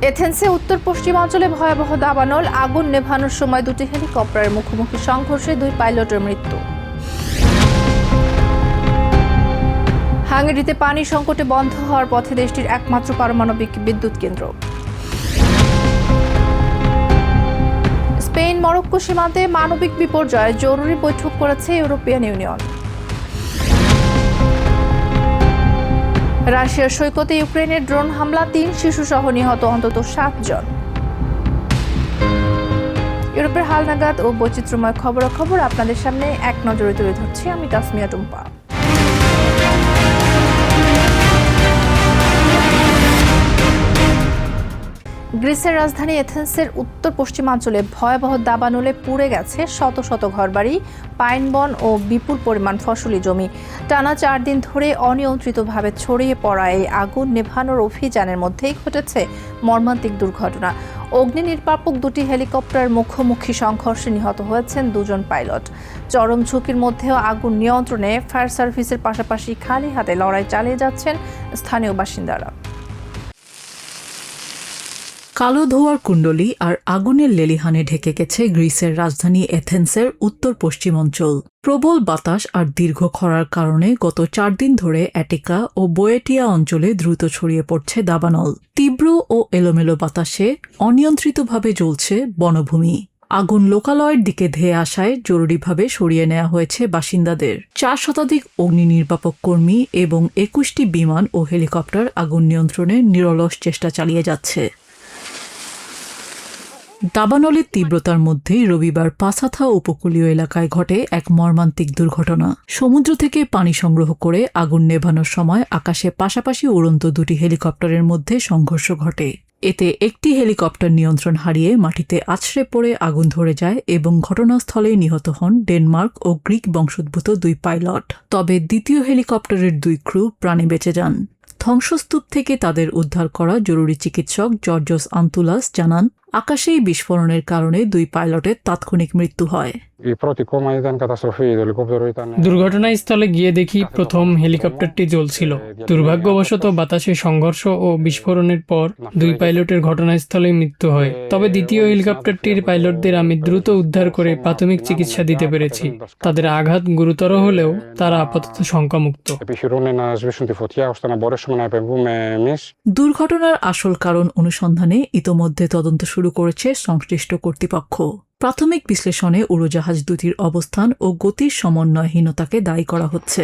এথেন্সে উত্তর পশ্চিমাঞ্চলে ভয়াবহ দাবানল, আগুন নেভানোর সময় দুটি হেলিকপ্টারের মুখোমুখি সংঘর্ষে 2 পাইলটের মৃত্যু। হাঙ্গেরিতে পানি সংকটে বন্ধ হওয়ার পথে দেশটির একমাত্র পারমাণবিক বিদ্যুৎ কেন্দ্র। স্পেন মরক্কো সীমান্তে মানবিক বিপর্যয়ে জরুরি বৈঠক করেছে ইউরোপিয়ান ইউনিয়ন। রাশিয়ার সৈকতে ইউক্রেনের ড্রোন হামলা, 3 শিশুসহ নিহত অন্তত 7 জন। ইউরোপের হালনাগাদ ও বৈচিত্র্যময় খবরাখবর আপনাদের সামনে এক নজরে তুলে ধরছি আমি তাসমিয়া টুম্পা। গ্রিসের রাজধানী এথেন্সের উত্তর পশ্চিমাঞ্চলে ভয়াবহ দাবানলে পুড়ে গেছে শত শত ঘরবাড়ি, পাইনবন ও বিপুল পরিমাণ ফসলি জমি। টানা 4 দিন ধরে অনিয়ন্ত্রিতভাবে ছড়িয়ে পড়া এই আগুন নেভানোর অভিযানের মধ্যেই ঘটেছে মর্মান্তিক দুর্ঘটনা। অগ্নি নির্বাপক 2টি হেলিকপ্টার মুখোমুখি সংঘর্ষে নিহত হয়েছেন 2 জন পাইলট। চরম ঝুঁকির মধ্যেও আগুন নিয়ন্ত্রণে ফায়ার সার্ভিসের পাশাপাশি খালি হাতে লড়াই চালিয়ে যাচ্ছেন স্থানীয় বাসিন্দারা। কালো ধোঁয়ার কুণ্ডলী আর আগুনের লেলিহানে ঢেকে গেছে গ্রিসের রাজধানী এথেন্সের উত্তর পশ্চিম অঞ্চল। প্রবল বাতাস আর দীর্ঘ খরার কারণে গত 4 দিন ধরে অ্যাটিকা ও বোয়েটিয়া অঞ্চলে দ্রুত ছড়িয়ে পড়ছে দাবানল। তীব্র ও এলোমেলো বাতাসে অনিয়ন্ত্রিতভাবে জ্বলছে বনভূমি। আগুন লোকালয়ের দিকে ধেয়ে আসায় জরুরিভাবে সরিয়ে নেওয়া হয়েছে বাসিন্দাদের। 4 শতাধিক অগ্নি নির্বাপক কর্মী এবং 21টি বিমান ও হেলিকপ্টার আগুন নিয়ন্ত্রণে নিরলস চেষ্টা চালিয়ে যাচ্ছে। দাবানলের তীব্রতার মধ্যেই রবিবার পাসাথা উপকূলীয় এলাকায় ঘটে এক মর্মান্তিক দুর্ঘটনা। সমুদ্র থেকে পানি সংগ্রহ করে আগুন নেভানোর সময় আকাশে পাশাপাশি উড়ন্ত 2টি হেলিকপ্টারের মধ্যে সংঘর্ষ ঘটে। এতে একটি হেলিকপ্টার নিয়ন্ত্রণ হারিয়ে মাটিতে আছড়ে পড়ে আগুন ধরে যায় এবং ঘটনাস্থলে নিহত হন ডেনমার্ক ও গ্রিক বংশোদ্ভূত 2 পাইলট। তবে দ্বিতীয় হেলিকপ্টারের 2 ক্রু প্রাণে বেঁচে যান। ধ্বংসস্তূপ থেকে তাদের উদ্ধার করা জরুরি চিকিৎসক জর্জস আন্তুলাস জানান, আকাশেই বিস্ফোরণের কারণে 2 পাইলটের তাৎক্ষণিক মৃত্যু হয়। দুর্ঘটনাস্থলে গিয়ে দেখি প্রথম হেলিকপ্টারটি জ্বলছিল। দুর্ভাগ্যবশত বাতাসে সংঘর্ষ ও বিস্ফোরণের পর 2 পাইলটের ঘটনাস্থলে মৃত্যু হয়। তবে দ্বিতীয় হেলিকপ্টারটির পাইলটদের আমি দ্রুত উদ্ধার করে প্রাথমিক চিকিৎসা দিতে পেরেছি। তাদের আঘাত গুরুতর হলেও তারা আপাতত শঙ্কামুক্ত। দুর্ঘটনার আসল কারণ অনুসন্ধানে ইতোমধ্যে তদন্ত শুরু করেছে সংশ্লিষ্ট কর্তৃপক্ষ। প্রাথমিক বিশ্লেষণে উড়োজাহাজ দুটির অবস্থান ও গতির সমন্বয়হীনতাকে দায়ী করা হচ্ছে।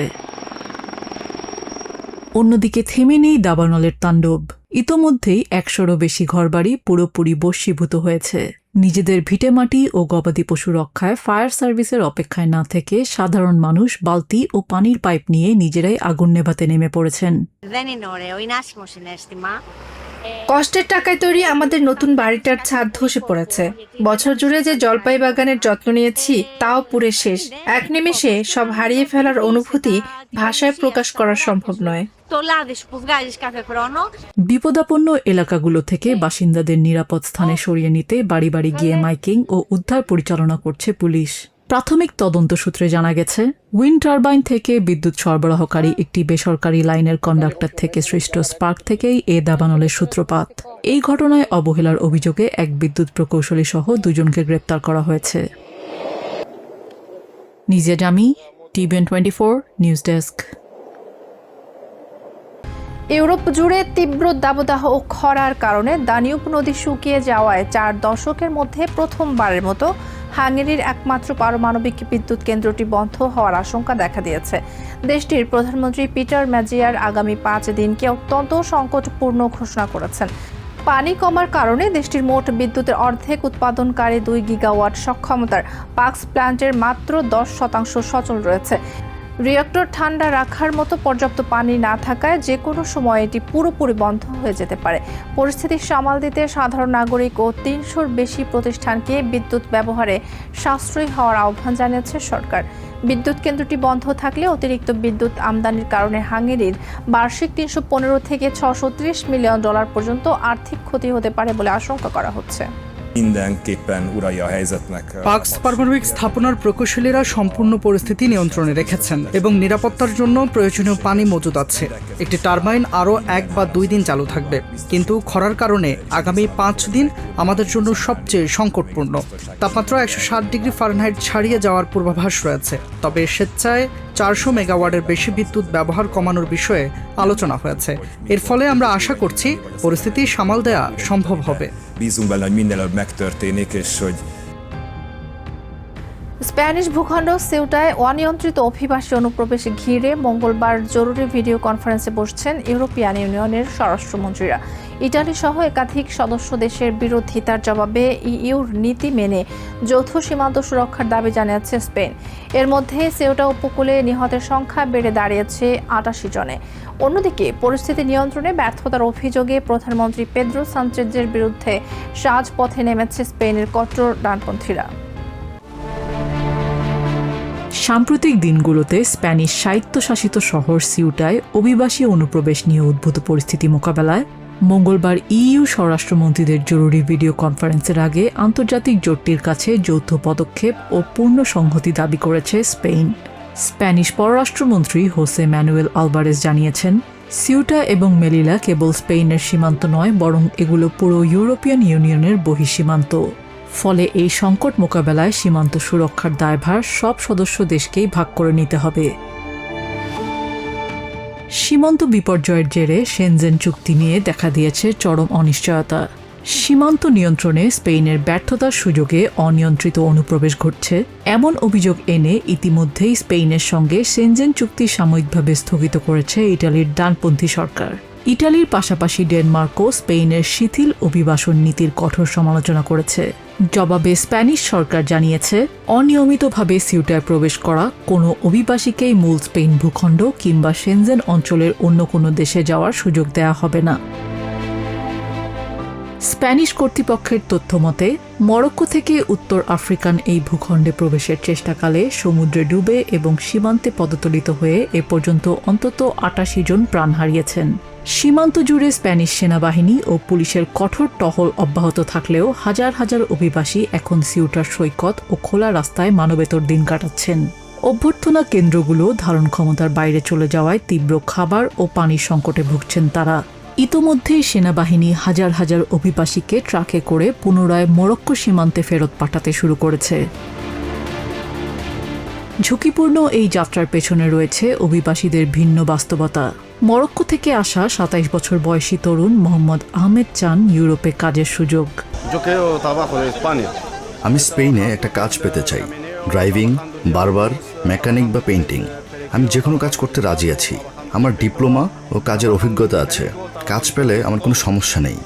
অন্যদিকে থেমে নেই দাবানলের তাণ্ডব। ইতোমধ্যেই 100-রও বেশি ঘরবাড়ি পুরোপুরি বশীভূত হয়েছে। নিজেদের ভিটেমাটি ও গবাদি পশু রক্ষায় ফায়ার সার্ভিসের অপেক্ষায় না থেকে সাধারণ মানুষ বালতি ও পানির পাইপ নিয়ে নিজেরাই আগুন নেভাতে নেমে পড়েছেন। কষ্টের টাকায় তৈরি আমাদের নতুন বাড়িটার ছাদ ধসে পড়েছে। বছর জুড়ে যে জলপাই বাগানের যত্ন নিয়েছি তাও পুরে শেষ। এক নিমেষে সব হারিয়ে ফেলার অনুভূতি ভাষায় প্রকাশ করা সম্ভব নয়। বিপদাপন্ন এলাকাগুলো থেকে বাসিন্দাদের নিরাপদ স্থানে সরিয়ে নিতে বাড়ি বাড়ি গিয়ে মাইকিং ও উদ্ধার পরিচালনা করছে পুলিশ। প্রাথমিক তদন্ত সূত্রে জানা গেছে, উইন্ড টারবাইন থেকে বিদ্যুৎ সরবরাহকারী একটি বেসরকারি লাইনের কন্ডাক্টর থেকে সৃষ্ট স্পার্ক থেকেই এ দাবানলের সূত্রপাত। এই ঘটনায় অবহেলার অভিযোগে এক বিদ্যুৎ প্রকৌশলী সহ 2 জনকে গ্রেপ্তার করা হয়েছে। নিজে জামি, টিভিএন 24 নিউজ ডেস্ক। ইউরোপ জুড়ে তীব্র দাবদাহ ও খরার কারণে দানিউব নদী শুকিয়ে যাওয়ায় 4 দশকের মধ্যে প্রথমবারের মতো হাঙ্গেরির একমাত্র পারমাণবিক বিদ্যুৎ কেন্দ্রটি বন্ধ হওয়ার আশঙ্কা দেখা দিয়েছে। দেশটির প্রধানমন্ত্রী পিটার ম্যাজিয়ার আগামী 5 দিনকে অত্যন্ত সংকটপূর্ণ ঘোষণা করেছেন। পানি কমার কারণে দেশটির মোট বিদ্যুতের অর্ধেক উৎপাদনকারী 2 গিগাওয়াট সক্ষমতার পাক্স প্ল্যান্টের মাত্র 10% সচল রয়েছে। রিঅ্যাক্টর ঠান্ডা রাখার মতো পর্যাপ্ত পানি না থাকায় যে কোনো সময় এটি পুরোপুরি বন্ধ হয়ে যেতে পারে। পরিস্থিতি সামাল দিতে সাধারণ নাগরিক ও 300-র বেশি প্রতিষ্ঠানকে বিদ্যুৎ ব্যবহারে সাশ্রয়ী হওয়ার আহ্বান জানিয়েছে সরকার। বিদ্যুৎ কেন্দ্রটি বন্ধ থাকলে অতিরিক্ত বিদ্যুৎ আমদানির কারণে হাঙ্গেরির বার্ষিক 315 থেকে $630 মিলিয়ন পর্যন্ত আর্থিক ক্ষতি হতে পারে বলে আশঙ্কা করা হচ্ছে। Mindenképpen uralja a helyzetnek. পাকস পারমাণবিক স্থাপনার প্রকৌশলীরা সম্পূর্ণ পরিস্থিতি নিয়ন্ত্রণে রেখেছেন এবং নিরাপত্তার জন্য প্রয়োজনীয় পানি মজুদ আছে। একটি টারবাইন আরও 1 বা 2 দিন চালু থাকবে, কিন্তু খরার কারণে আগামী 5 দিন আমাদের জন্য সবচেয়ে সংকটপূর্ণ। তাপমাত্রা 160 ডিগ্রি ফারেনহাইট ছাড়িয়ে যাওয়ার পূর্বাভাস রয়েছে, তবে স্বেচ্ছায় 400 মেগাওয়াটের বেশি বিদ্যুৎ ব্যবহার কমানোর বিষয়ে আলোচনা হয়েছে। এর ফলে আমরা আশা করছি পরিস্থিতি সামাল দেওয়া সম্ভব হবে। Bízunk benne, hogy minél előbb megtörténik, és hogy Spanish ভূখণ্ড সেউটায় অনিয়ন্ত্রিত অভিবাসী অনুপ্রবেশ ঘিরে মঙ্গলবার জরুরি ভিডিও কনফারেন্সে বসছেন ইউরোপিয়ান ইউনিয়নের স্বরাষ্ট্রমন্ত্রীরা। ইটালি সহ একাধিক সদস্য দেশের বিরোধিতার জবাবে ইইউর নীতি মেনে যৌথ সীমান্ত সুরক্ষার দাবি জানিয়েছে স্পেন। এর মধ্যে সেউটা উপকূলে নিহতের সংখ্যা বেড়ে দাঁড়িয়েছে 88 জনে। অন্যদিকে পরিস্থিতি নিয়ন্ত্রণে ব্যর্থতার অভিযোগে প্রধানমন্ত্রী পেদ্রো সানচেজের বিরুদ্ধে রাজপথে নেমেছে স্পেনের কট্টর ডানপন্থীরা। সাম্প্রতিক দিনগুলোতে স্প্যানিশ স্বায়ত্তশাসিত শহর সিউটায় অভিবাসী অনুপ্রবেশ নিয়ে উদ্ভূত পরিস্থিতি মোকাবেলায় মঙ্গলবার ইইউ স্বরাষ্ট্রমন্ত্রীদের জরুরি ভিডিও কনফারেন্সের আগে আন্তর্জাতিক জোটটির কাছে যৌথ পদক্ষেপ ও পূর্ণ সংহতি দাবি করেছে স্পেন। স্প্যানিশ পররাষ্ট্রমন্ত্রী হোসে ম্যানুয়েল আলভারেজ জানিয়েছেন, সিউটা এবং মেলিলা কেবল স্পেনের সীমান্ত নয়, বরং এগুলো পুরো ইউরোপিয়ান ইউনিয়নের বহিঃসীমান্ত। ফলে এই সংকট মোকাবেলায় সীমান্ত সুরক্ষার দায়ভার সব সদস্য দেশকেই ভাগ করে নিতে হবে। সীমান্ত বিপর্যয়ের জেরে শেনজেন চুক্তি নিয়ে দেখা দিয়েছে চরম অনিশ্চয়তা। সীমান্ত নিয়ন্ত্রণে স্পেনের ব্যর্থতার সুযোগে অনিয়ন্ত্রিত অনুপ্রবেশ ঘটছে এমন অভিযোগ এনে ইতিমধ্যেই স্পেনের সঙ্গে শেনজেন চুক্তি সাময়িকভাবে স্থগিত করেছে ইটালির ডানপন্থী সরকার। ইটালির পাশাপাশি ডেনমার্কও স্পেনের শিথিল অভিবাসন নীতির কঠোর সমালোচনা করেছে। জবাবে স্প্যানিশ সরকার জানিয়েছে, অনিয়মিতভাবে সিউটায় প্রবেশ করা কোনো অভিবাসীকেই মূল স্পেন ভূখণ্ড কিংবা শেনজেন অঞ্চলের অন্য কোনো দেশে যাওয়ার সুযোগ দেওয়া হবে না। স্প্যানিশ কর্তৃপক্ষের তথ্যমতে মরক্কো থেকে উত্তর আফ্রিকান এই ভূখণ্ডে প্রবেশের চেষ্টাকালে সমুদ্রে ডুবে এবং সীমান্তে পদতলিত হয়ে এ পর্যন্ত অন্তত 88 জন প্রাণ হারিয়েছেন। সীমান্ত জুড়ে স্প্যানিশ সেনাবাহিনী ও পুলিশের কঠোর টহল অব্যাহত থাকলেও হাজার হাজার অভিবাসী এখন সিউটার সৈকত ও খোলা রাস্তায় মানবেতর দিন কাটাচ্ছেন। অভ্যর্থনা কেন্দ্রগুলো ধারণ ক্ষমতার বাইরে চলে যাওয়ায় তীব্র খাবার ও পানির সংকটে ভুগছেন তারা। ইতোমধ্যেই সেনাবাহিনী হাজার হাজার অভিবাসীকে ট্রাকে করে পুনরায় মরক্কো সীমান্তে ফেরত পাঠাতে শুরু করেছে। ঝুঁকিপূর্ণ এই যাত্রার পেছনে রয়েছে অভিবাসীদের ভিন্ন বাস্তবতা। মরক্কো থেকে আসা 27 বছর বয়সী তরুণ মোহাম্মদ আহমেদ চান ইউরোপে কাজের সুযোগ। আমি স্পেনে একটা কাজ পেতে চাই, ড্রাইভিং, বারবার, মেকানিক বা পেইন্টিং। আমি যে কোনো কাজ করতে রাজি আছি। আমার ডিপ্লোমা ও কাজের অভিজ্ঞতা আছে। কাজ পেলে আমার কোনো সমস্যা নেই।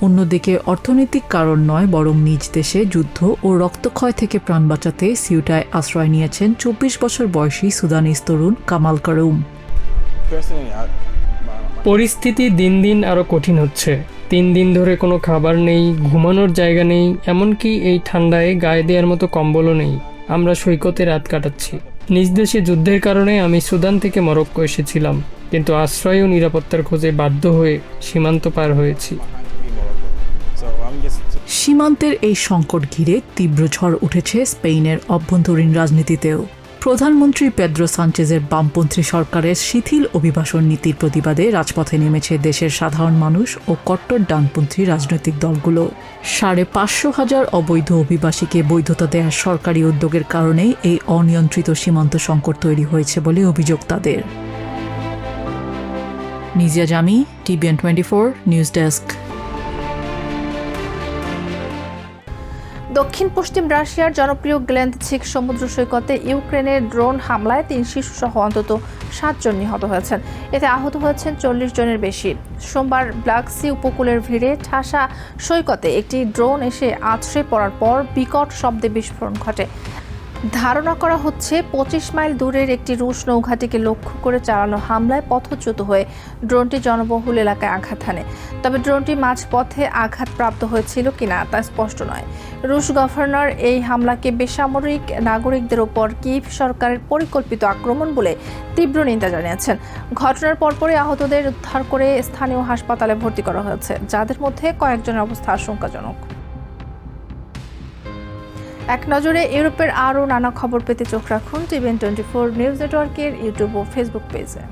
অন্যদিকে অর্থনৈতিক কারণ নয়, বরং নিজ দেশে যুদ্ধ ও রক্তক্ষয় থেকে প্রাণ বাঁচাতে সিউটায় আশ্রয় নিয়েছেন 24 বছর বয়সী সুদানিজ তরুণ কামাল কারুম। পরিস্থিতি দিন দিন আরও কঠিন হচ্ছে। 3 দিন ধরে কোনো খাবার নেই, ঘুমানোর জায়গা নেই, এমনকি এই ঠান্ডায় গায়ে দেওয়ার মতো কম্বলও নেই। আমরা সৈকতে রাত কাটাচ্ছি। নিজ দেশে যুদ্ধের কারণে আমি সুদান থেকে মরক্কো এসেছিলাম, কিন্তু আশ্রয় ও নিরাপত্তার খোঁজে বাধ্য হয়ে সীমান্ত পার হয়েছি। সীমান্তের এই সংকট ঘিরে তীব্র ঝড় উঠেছে স্পেনের অভ্যন্তরীণ রাজনীতিতেও। প্রধানমন্ত্রী পেদ্রো সানচেজের বামপন্থী সরকারের শিথিল অভিবাসন নীতির প্রতিবাদে রাজপথে নেমেছে দেশের সাধারণ মানুষ ও কট্টর ডানপন্থী রাজনৈতিক দলগুলো। 550,000 অবৈধ অভিবাসীকে বৈধতা দেওয়ার সরকারি উদ্যোগের কারণেই এই অনিয়ন্ত্রিত সীমান্ত সংকট তৈরি হয়েছে বলে অভিযোগ তাদের। নিজিয়া জামি, TVN 24 নিউজ ডেস্ক। দক্ষিণ পশ্চিম রাশিয়ার জনপ্রিয় গ্লেনচিক সমুদ্র সৈকতে ইউক্রেনের ড্রোন হামলায় 3 শিশুসহ অন্তত 7 জন নিহত হয়েছেন। এতে আহত হয়েছেন 40 জনের বেশি। সোমবার ব্ল্যাক সি উপকূলের ভিড়ে ঠাসা সৈকতে একটি ড্রোন এসে আছড়ে পড়ার পর বিকট শব্দে বিস্ফোরণ ঘটে। ধারণা করা হচ্ছে 25 মাইল দূরের একটি রুশ নৌঘাঁটিকে লক্ষ্য করে চালানো হামলায় পথচ্যুত হয়ে ড্রোনটি জনবহুল এলাকায় আঘাত হানে। তবে ড্রোনটি মাঝপথে আঘাতপ্রাপ্ত হয়েছিল কিনা তা স্পষ্ট নয়। রুশ গভর্নর এই হামলাকে বেসামরিক নাগরিকদের ওপর কিয়েভ সরকারের পরিকল্পিত আক্রমণ বলে তীব্র নিন্দা জানিয়েছেন। ঘটনার পরপরই আহতদের উদ্ধার করে স্থানীয় হাসপাতালে ভর্তি করা হয়েছে, যাদের মধ্যে কয়েকজনের অবস্থা আশঙ্কাজনক। এক নজরে ইউরোপের আরও নানা খবর পেতে চোখ রাখুন টিভিএন 24 নিউজ নেটওয়ার্কের ইউটিউব ও ফেসবুক পেজে।